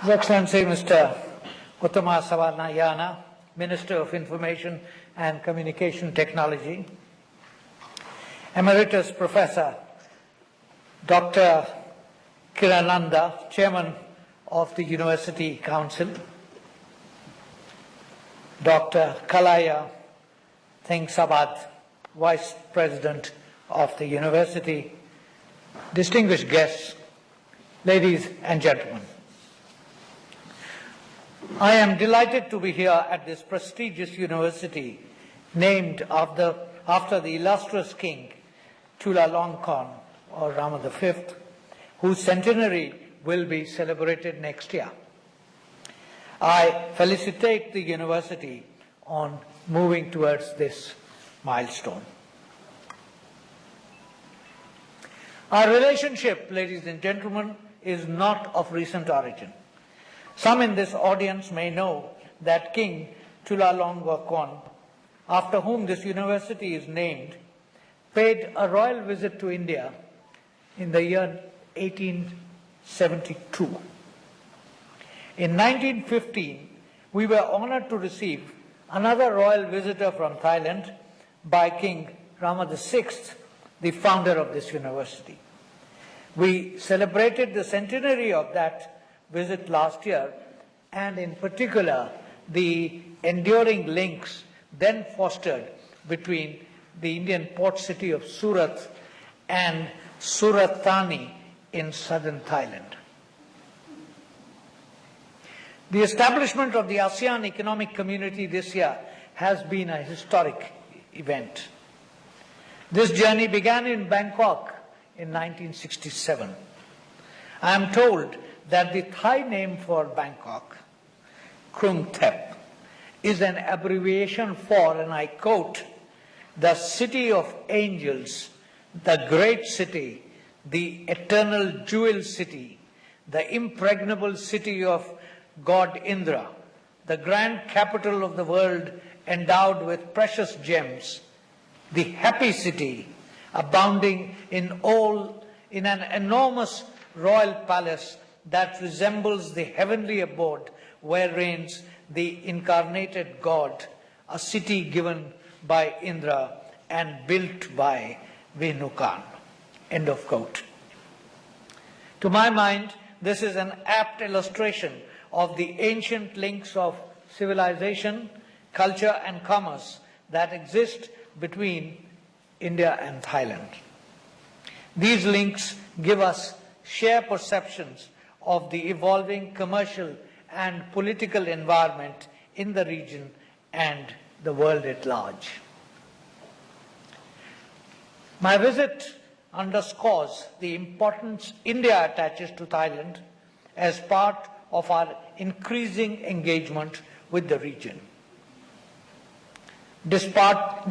His Excellency Mr. Uttama Savarnayana, Minister of Information and Communication Technology, Emeritus Professor Dr. Kirananda, Chairman of the University Council, Dr. Kalaya Thengsabad, Vice President of the University, distinguished guests, ladies and gentlemen. I am delighted to be here at this prestigious university named after the illustrious King Chulalongkorn, or Rama V, whose centenary will be celebrated next year. I felicitate the university on moving towards this milestone. Our relationship, ladies and gentlemen, is not of recent origin. Some in this audience may know that King Chulalongkorn, after whom this university is named, paid a royal visit to India in the year 1872. In 1915, we were honored to receive another royal visitor from Thailand by King Rama VI, the founder of this university. We celebrated the centenary of that visit last year, and in particular the enduring links then fostered between the Indian port city of Surat and Surat Thani in southern Thailand. The establishment of the ASEAN Economic Community this year has been a historic event. This journey began in Bangkok in 1967. I am told that the Thai name for Bangkok, Krung Thep, is an abbreviation for, and I quote, the city of angels, the great city, the eternal jewel city, the impregnable city of God Indra, the grand capital of the world endowed with precious gems, the happy city, abounding in an enormous royal palace that resembles the heavenly abode where reigns the incarnated God, a city given by Indra and built by Venukan. End of quote. To my mind, this is an apt illustration of the ancient links of civilization, culture and commerce that exist between India and Thailand. These links give us shared perceptions of the evolving commercial and political environment in the region and the world at large. My visit underscores the importance India attaches to Thailand as part of our increasing engagement with the region. Despite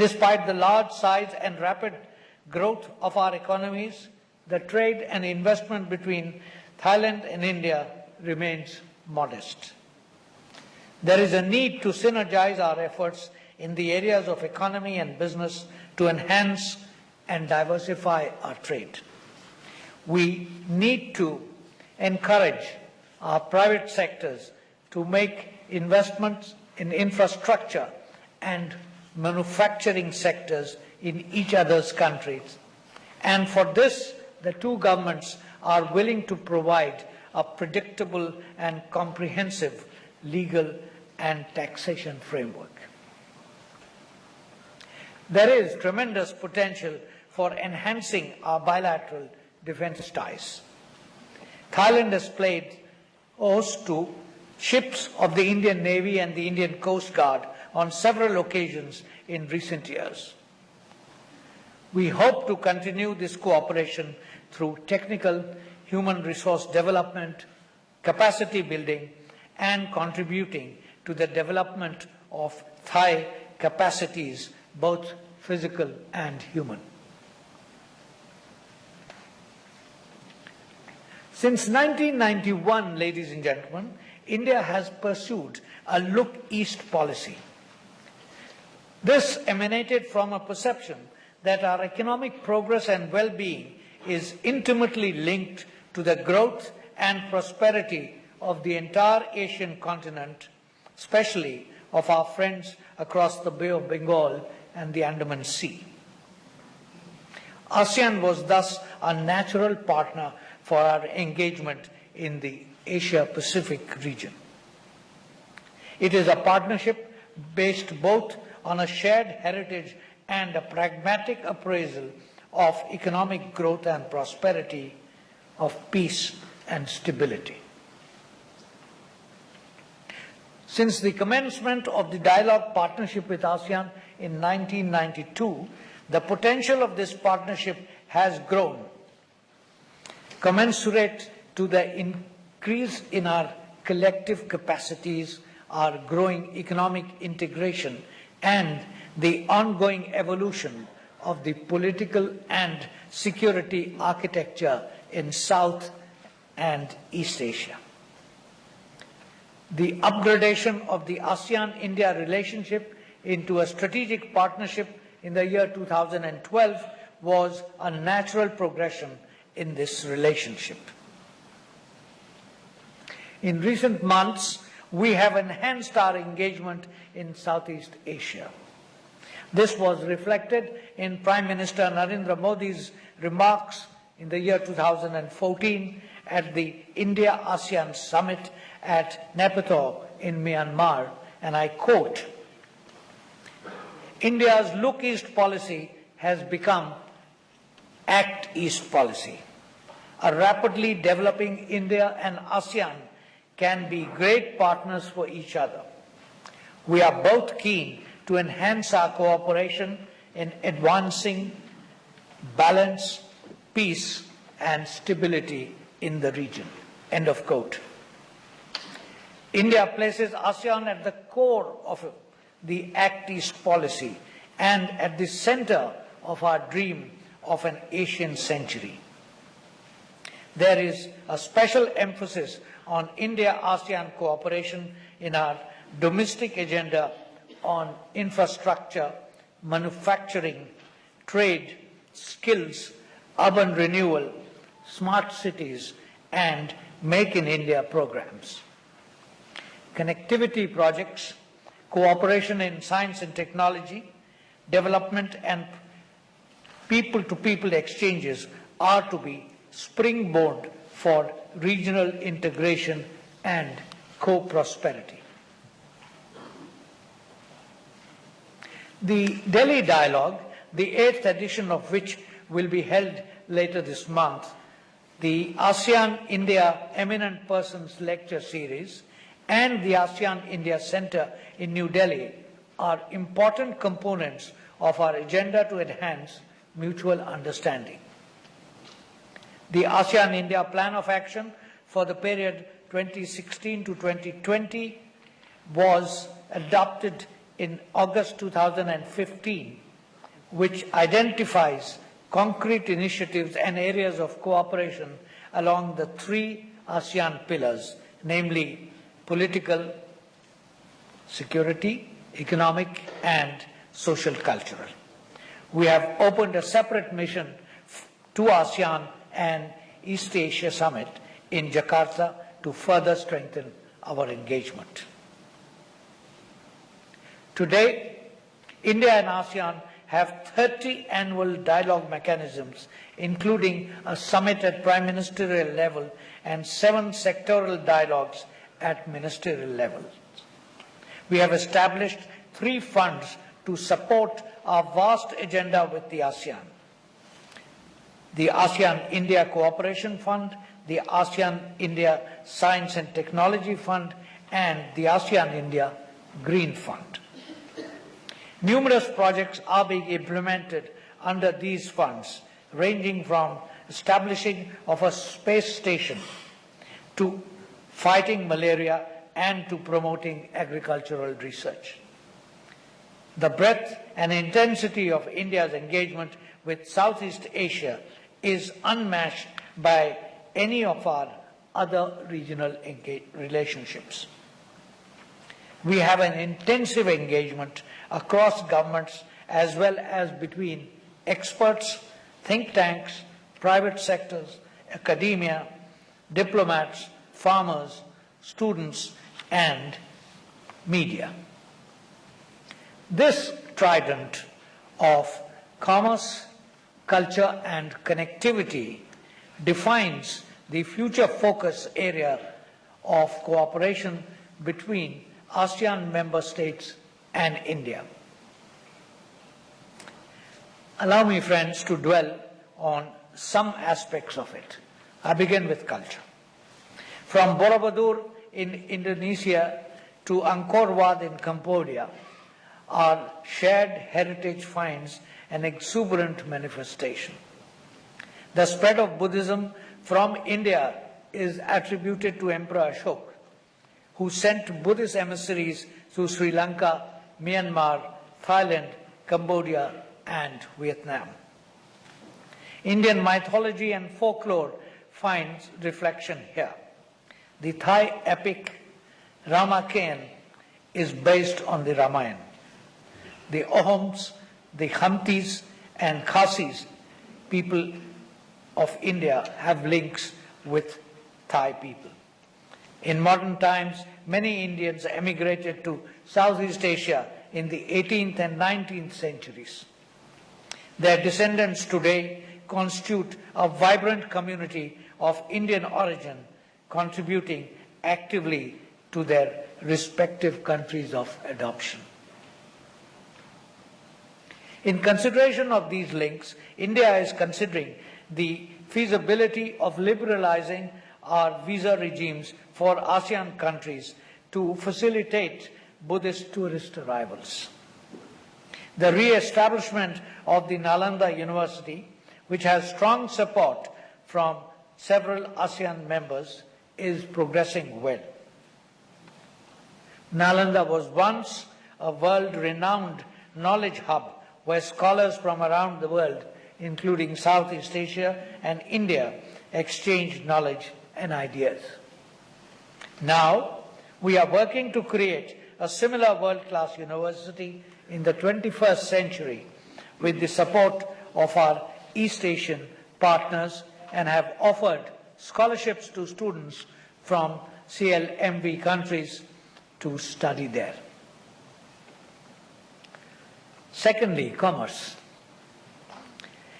the large size and rapid growth of our economies, the trade and investment between Thailand and India remains modest. There is a need to synergize our efforts in the areas of economy and business to enhance and diversify our trade. We need to encourage our private sectors to make investments in infrastructure and manufacturing sectors in each other's countries. And for this, the two governments are willing to provide a predictable and comprehensive legal and taxation framework. There is tremendous potential for enhancing our bilateral defense ties. Thailand has played host to ships of the Indian Navy and the Indian Coast Guard on several occasions in recent years. We hope to continue this cooperation through technical, human resource development, capacity building, and contributing to the development of Thai capacities, both physical and human. Since 1991, ladies and gentlemen, India has pursued a look east policy. This emanated from a perception that our economic progress and well-being is intimately linked to the growth and prosperity of the entire Asian continent, especially of our friends across the Bay of Bengal and the Andaman Sea. ASEAN was thus a natural partner for our engagement in the Asia-Pacific region. It is a partnership based both on a shared heritage and a pragmatic appraisal of economic growth and prosperity, of peace and stability. Since the commencement of the dialogue partnership with ASEAN in 1992, the potential of this partnership has grown, commensurate to the increase in our collective capacities, our growing economic integration, and the ongoing evolution of the political and security architecture in South and East Asia. The upgradation of the ASEAN-India relationship into a strategic partnership in the year 2012 was a natural progression in this relationship. In recent months, we have enhanced our engagement in Southeast Asia. This was reflected in Prime Minister Narendra Modi's remarks in the year 2014 at the India-ASEAN Summit at Naypyidaw in Myanmar, and I quote, "India's Look East policy has become Act East policy. A rapidly developing India and ASEAN can be great partners for each other. We are both keen to enhance our cooperation in advancing balance, peace, and stability in the region." End of quote. India places ASEAN at the core of the Act East policy and at the center of our dream of an Asian century. There is a special emphasis on India-ASEAN cooperation in our domestic agenda on infrastructure, manufacturing, trade, skills, urban renewal, smart cities, and Make in India programs. Connectivity projects, cooperation in science and technology, development and people-to-people exchanges are to be springboard for regional integration and co-prosperity. The Delhi Dialogue, the 8th edition of which will be held later this month, the ASEAN-India Eminent Persons Lecture Series, and the ASEAN-India Center in New Delhi are important components of our agenda to enhance mutual understanding. The ASEAN-India Plan of Action for the period 2016 to 2020 was adopted in August 2015, which identifies concrete initiatives and areas of cooperation along the 3 ASEAN pillars, namely political, security, economic, and social cultural. We have opened a separate mission to ASEAN and East Asia Summit in Jakarta to further strengthen our engagement. Today, India and ASEAN have 30 annual dialogue mechanisms, including a summit at prime ministerial level and 7 sectoral dialogues at ministerial level. We have established 3 funds to support our vast agenda with the ASEAN: the ASEAN-India Cooperation Fund, the ASEAN-India Science and Technology Fund, and the ASEAN-India Green Fund. Numerous projects are being implemented under these funds, ranging from establishing of a space station to fighting malaria and to promoting agricultural research. The breadth and intensity of India's engagement with Southeast Asia is unmatched by any of our other regional relationships. We have an intensive engagement across governments as well as between experts, think tanks, private sectors, academia, diplomats, farmers, students, and media. This trident of commerce, culture, and connectivity defines the future focus area of cooperation between ASEAN member states and India. Allow me, friends, to dwell on some aspects of it. I begin with culture. From Borobudur in Indonesia to Angkor Wat in Cambodia, our shared heritage finds an exuberant manifestation. The spread of Buddhism from India is attributed to Emperor Ashoka, who sent Buddhist emissaries to Sri Lanka, Myanmar, Thailand, Cambodia, and Vietnam. Indian mythology and folklore finds reflection here. The Thai epic Ramakien is based on the Ramayana. The Ahoms, the Khamtis, and Khasis, people of India, have links with Thai people. In modern times, many Indians emigrated to Southeast Asia in the 18th and 19th centuries. Their descendants today constitute a vibrant community of Indian origin, contributing actively to their respective countries of adoption. In consideration of these links, India is considering the feasibility of liberalizing our visa regimes for ASEAN countries to facilitate Buddhist tourist arrivals. The re-establishment of the Nalanda University, which has strong support from several ASEAN members, is progressing well. Nalanda was once a world-renowned knowledge hub where scholars from around the world, including Southeast Asia and India, exchanged knowledge and ideas. Now, we are working to create a similar world-class university in the 21st century with the support of our East Asian partners, and have offered scholarships to students from CLMV countries to study there. Secondly, commerce.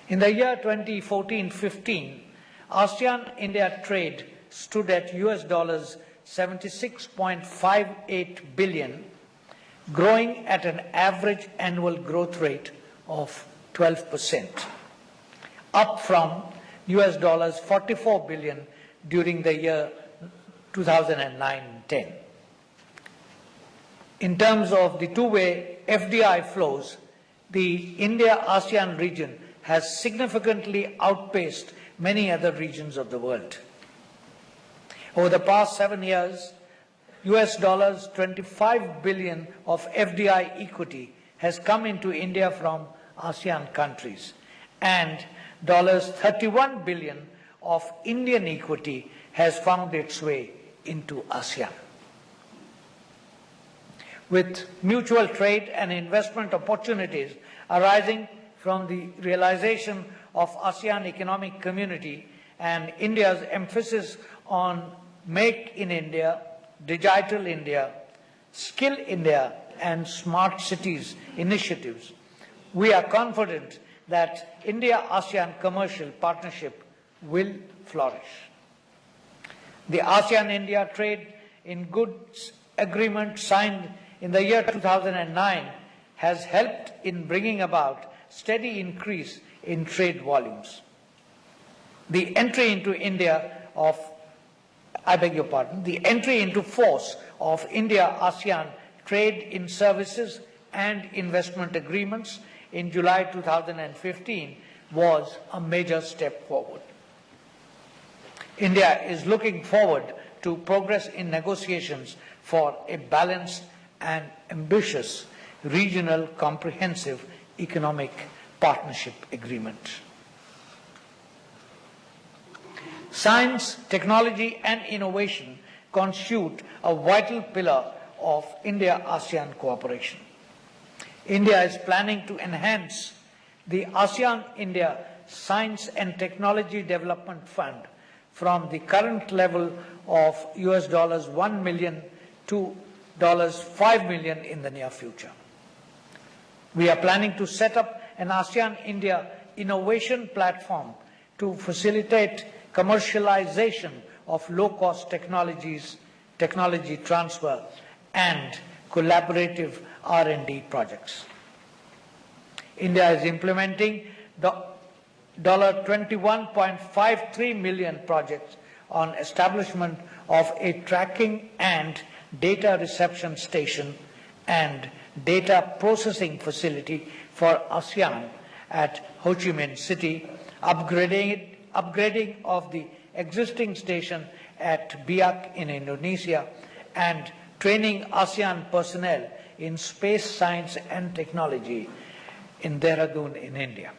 In the year 2014-15, ASEAN-India trade stood at US dollars 76.58 billion, growing at an average annual growth rate of 12%, up from US dollars 44 billion during the year 2009-10. In terms of the two-way FDI flows, the India-ASEAN region has significantly outpaced many other regions of the world. Over the past 7 years, US dollars 25 billion of FDI equity has come into India from ASEAN countries, and dollars 31 billion of Indian equity has found its way into ASEAN. With mutual trade and investment opportunities arising from the realization of ASEAN economic community and India's emphasis on Make in India, Digital India, Skill India, and Smart Cities initiatives, we are confident that India-ASEAN commercial partnership will flourish. The ASEAN-India Trade in Goods Agreement signed in the year 2009 has helped in bringing about steady increase in trade volumes. The entry into force of India-ASEAN Trade in Services and Investment Agreements in July 2015 was a major step forward. India is looking forward to progress in negotiations for a balanced and ambitious regional comprehensive economic partnership agreement. Science, technology, and innovation constitute a vital pillar of India-ASEAN cooperation. India is planning to enhance the ASEAN-India Science and Technology Development Fund from the current level of US dollars 1 million to dollars 5 million in the near future. We are planning to set up an ASEAN-India innovation platform to facilitate commercialization of low-cost technology transfer, and collaborative R&D projects. India is implementing the $21.53 million project on establishment of a tracking and data reception station and data processing facility for ASEAN at Ho Chi Minh City, upgrading of the existing station at Biak in Indonesia, and training ASEAN personnel in space science and technology in Dehradun in India.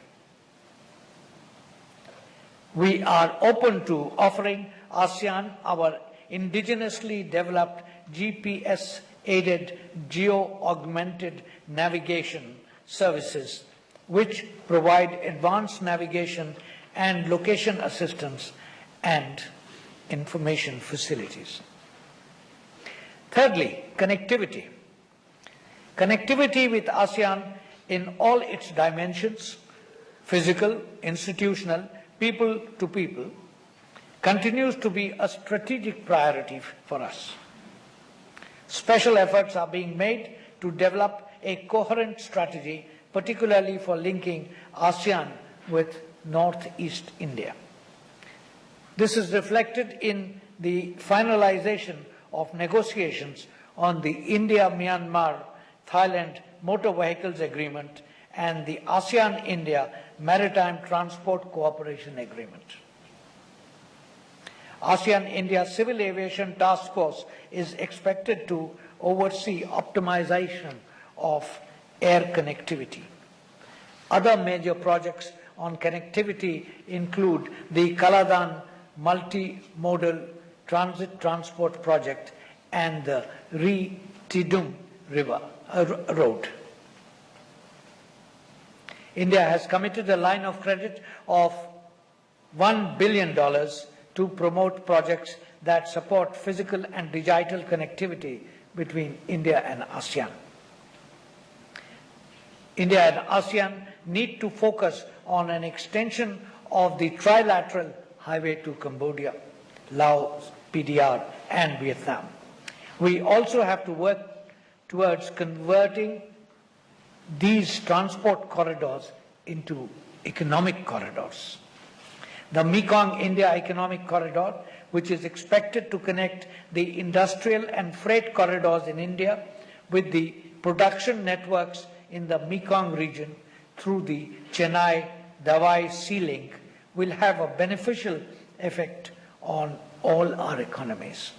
We are open to offering ASEAN our indigenously developed GPS-aided geo-augmented navigation services, which provide advanced navigation and location assistance and information facilities. Thirdly, connectivity. Connectivity with ASEAN in all its dimensions, physical, institutional, people to people, continues to be a strategic priority for us. Special efforts are being made to develop a coherent strategy, particularly for linking ASEAN with Northeast India. This is reflected in the finalization of negotiations on the India-Myanmar-Thailand Motor Vehicles Agreement and the ASEAN-India Maritime Transport Cooperation Agreement. ASEAN-India Civil Aviation Task Force is expected to oversee optimization of air connectivity. Other major projects on connectivity include the Kaladan Multimodal Transit Transport Project and the Tidum Road. India has committed a line of credit of $1 billion to promote projects that support physical and digital connectivity between India and ASEAN. India and ASEAN need to focus on an extension of the trilateral highway to Cambodia, Laos, PDR, and Vietnam. We also have to work towards converting these transport corridors into economic corridors. The Mekong-India Economic Corridor, which is expected to connect the industrial and freight corridors in India with the production networks in the Mekong region through the Chennai-Dawai Sea Link, will have a beneficial effect on all our economies.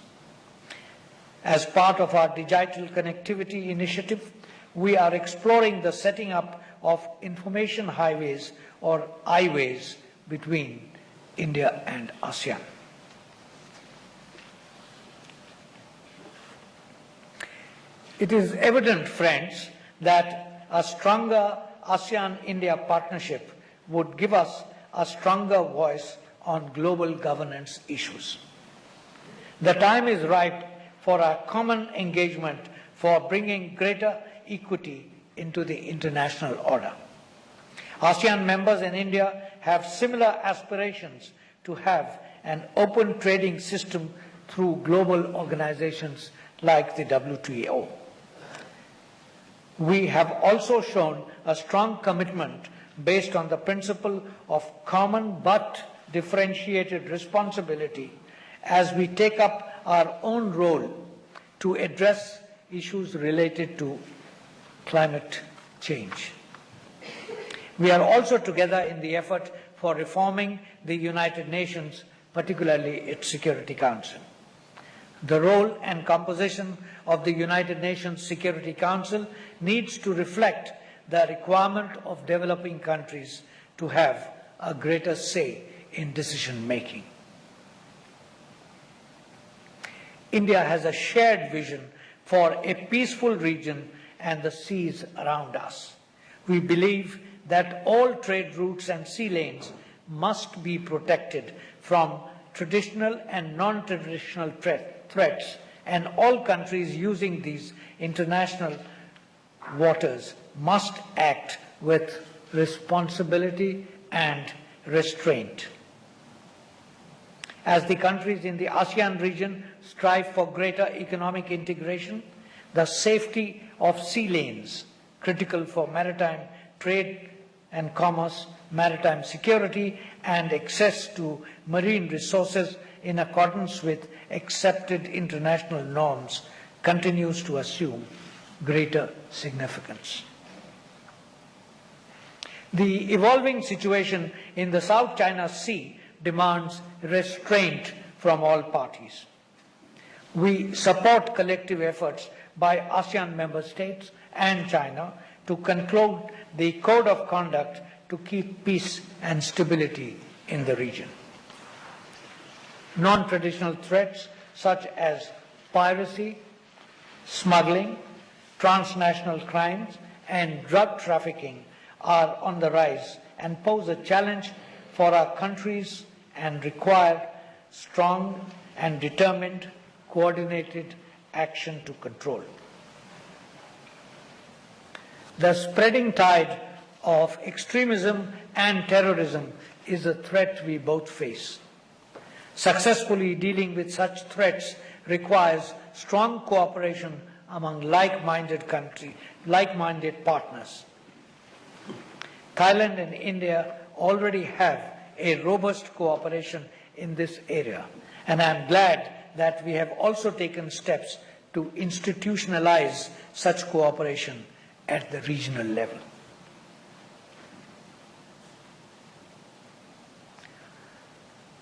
As part of our digital connectivity initiative, we are exploring the setting up of information highways or highways between India and ASEAN. It is evident, friends, that a stronger ASEAN-India partnership would give us a stronger voice on global governance issues. The time is ripe for a common engagement for bringing greater equity into the international order. ASEAN members in India have similar aspirations to have an open trading system through global organizations like the WTO. We have also shown a strong commitment based on the principle of common but differentiated responsibility as we take up our own role to address issues related to climate change. We are also together in the effort for reforming the United Nations, particularly its Security Council. The role and composition of the United Nations Security Council needs to reflect the requirement of developing countries to have a greater say in decision making. India has a shared vision for a peaceful region and the seas around us. We believe that all trade routes and sea lanes must be protected from traditional and non-traditional threats, and all countries using these international waters must act with responsibility and restraint. As the countries in the ASEAN region strive for greater economic integration, the safety of sea lanes, critical for maritime trade and commerce, maritime security, and access to marine resources in accordance with accepted international norms, continues to assume greater significance. The evolving situation in the South China Sea demands restraint from all parties. We support collective efforts by ASEAN member states and China to conclude the code of conduct to keep peace and stability in the region. Non-traditional threats such as piracy, smuggling, transnational crimes, and drug trafficking are on the rise and pose a challenge for our countries and require strong and determined, coordinated action to control. The spreading tide of extremism and terrorism is a threat we both face. Successfully dealing with such threats requires strong cooperation among like-minded partners. Thailand and India already have a robust cooperation in this area, and I am glad that we have also taken steps to institutionalize such cooperation at the regional level.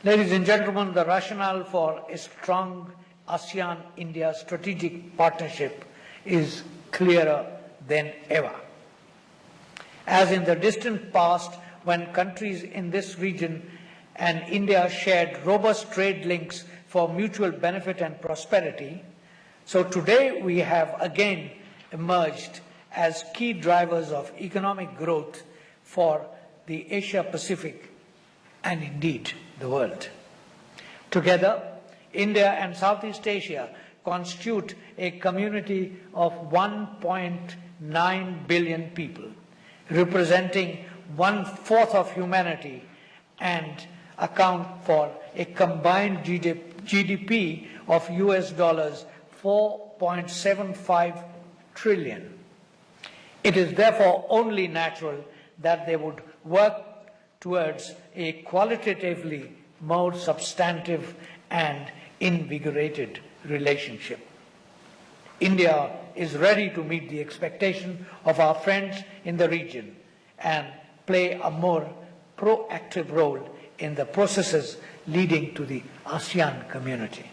Ladies and gentlemen, the rationale for a strong ASEAN-India strategic partnership is clearer than ever. As in the distant past, when countries in this region and India shared robust trade links for mutual benefit and prosperity, so today we have again emerged as key drivers of economic growth for the Asia-Pacific and indeed the world. Together, India and Southeast Asia constitute a community of 1.9 billion people, representing 1/4 of humanity and account for a combined GDP of US dollars 4.75 trillion. It is therefore only natural that they would work towards a qualitatively more substantive and invigorated relationship. India is ready to meet the expectation of our friends in the region and play a more proactive role in the processes leading to the ASEAN community.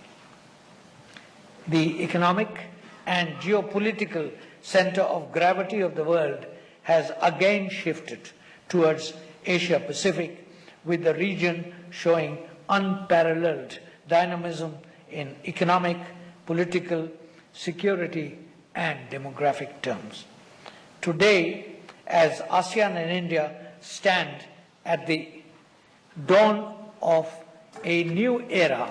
The economic and geopolitical center of gravity of the world has again shifted towards Asia Pacific, with the region showing unparalleled dynamism in economic, political, security, and demographic terms. Today, as ASEAN and India stand at the dawn of a new era,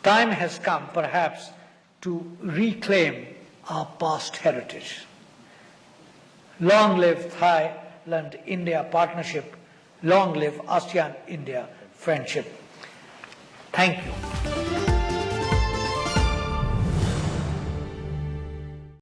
time has come perhaps to reclaim our past heritage. Long live Thailand-India partnership. Long live ASEAN-India friendship. Thank you.